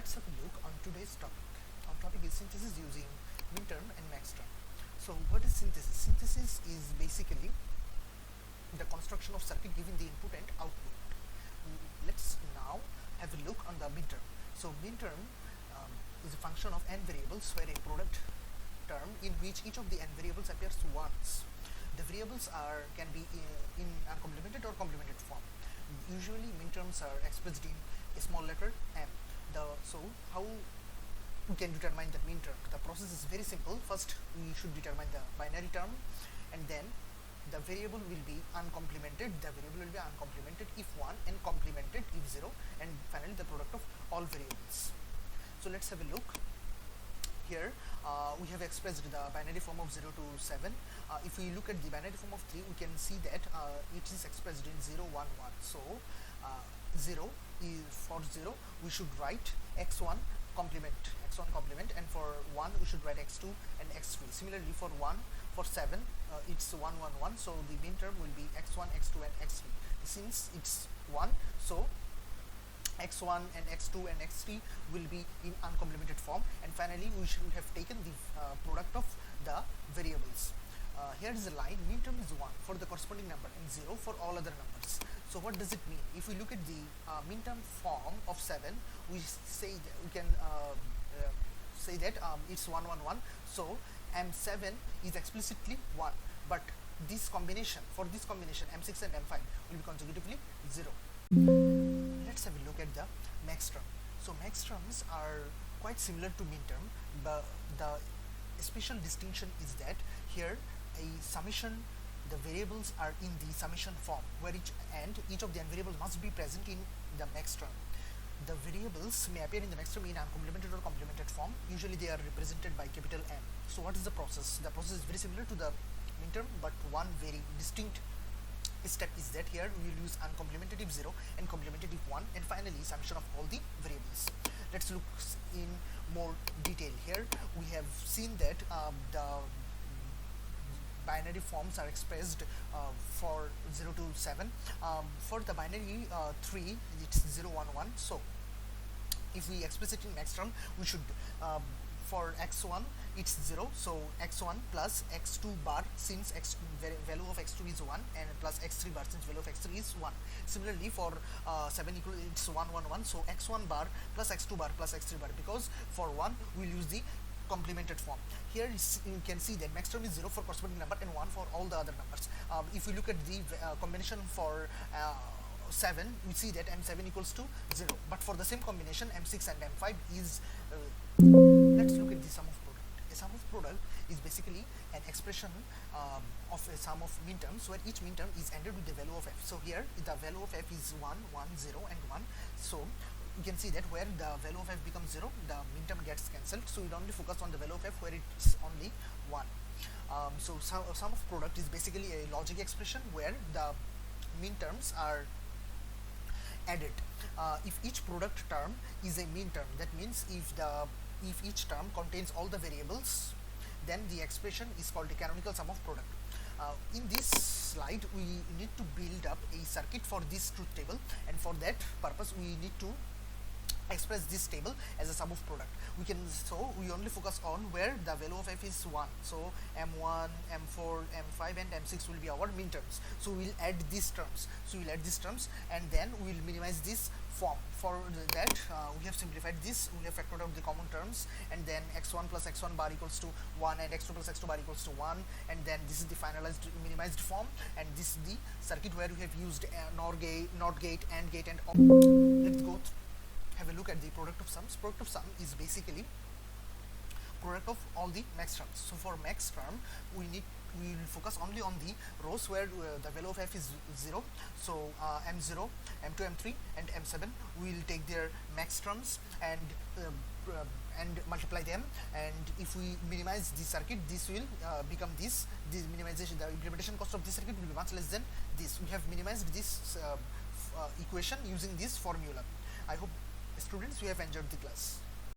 let's have a look on today's topic. Our topic is synthesis using minterm and maxterm. So what is synthesis? Synthesis is basically the construction of circuit giving the input and output. Let's now have a look on the minterm. So minterm is a function of n variables where a product term in which each of the n variables appears once. The variables can be in uncomplemented or complemented form. Usually minterms are expressed in a small letter m. So how we can determine the minterm? The process is very simple. First we should determine the binary term, and then the variable will be uncomplemented. The variable will be uncomplemented if 1 and complemented if 0, and finally the product of all variables. So let's have a look. Here we have expressed the binary form of 0 to 7. If we look at the binary form of 3, we can see that it is expressed in 0, 1, 1. So 0 is for 0 we should write x1 complement, and for 1 we should write x2 and x3. Similarly for 7 it's 1, 1, 1. So the minterm will be x1, x2 and x3. Since it's 1, so x1 and x2 and x3 will be in uncomplemented form, and finally we should have taken the product of the variables. Here is a line: minterm is 1 for the corresponding number and 0 for all other numbers. So what does it mean? If we look at the minterm form of 7, we say that we can say that it's 1, 1, 1. So m7 is explicitly 1, but this combination, for this combination m6 and m5 will be consecutively 0. Let's have a look at the maxterm. So maxterms are quite similar to minterm, but the special distinction is that here a summation, the variables are in the summation form, where each of the n variables must be present in the maxterm. The variables may appear in the maxterm in uncomplemented or complemented form. Usually they are represented by capital M. So what is the process? The process is very similar to the minterm, but one very distinct step is that here we will use uncomplemented if 0 and complemented if 1, and finally summation of all the variables. Let's look in more detail. Here we have seen that the binary forms are expressed for 0 to 7. For the binary 3 it's 0, 1, 1. So if we express it in maxterm, we should for x1 it's 0, so x1 plus x2 bar, since value of x2 is 1, and plus x3 bar, since value of x3 is 1. Similarly for 7 equal, it's 1, 1, 1, so x1 bar plus x2 bar plus x3 bar, because for 1 we'll use the complemented form. Here you can see that maxterm is 0 for corresponding number and 1 for all the other numbers. If we look at the combination for 7, we see that m7 equals to 0, but for the same combination m6 and m5 is let's look at the sum of product. A sum of product is basically an expression of a sum of minterms, where each minterm is ended with the value of f. So here the value of f is 1, 1, 0 and 1. So you can see that where the value of f becomes 0, the minterm gets cancelled. So we'll only focus on the value of f where it's only 1. So sum of product is basically a logic expression where the minterms are added. If each product term is a minterm, that means if each term contains all the variables, then the expression is called the canonical sum of product. In this slide we need to build up a circuit for this truth table, and for that purpose we need to express this table as a sum of product. We only focus on where the value of f is 1. So m1, m4, m5 and m6 will be our minterms. So we'll add these terms. And then we'll minimize this form. For that we have simplified this. We have factored out the common terms, and then x1 plus x1 bar equals to 1, and x2 plus x2 bar equals to 1, and then this is the finalized minimized form, and this is the circuit where we have used NOR gate, NOT gate, AND gate and OR. Let's go have a look at the product of sums. Product of sum is basically product of all the maxterms. So for maxterm we will focus only on the rows where the value of f is 0. So m0, m2, m3 and m7, we will take their maxterms and multiply them, and if we minimize the circuit, this will become this minimization. The implementation cost of this circuit will be much less than this. We have minimized this equation using this formula. I hope students you have enjoyed the class.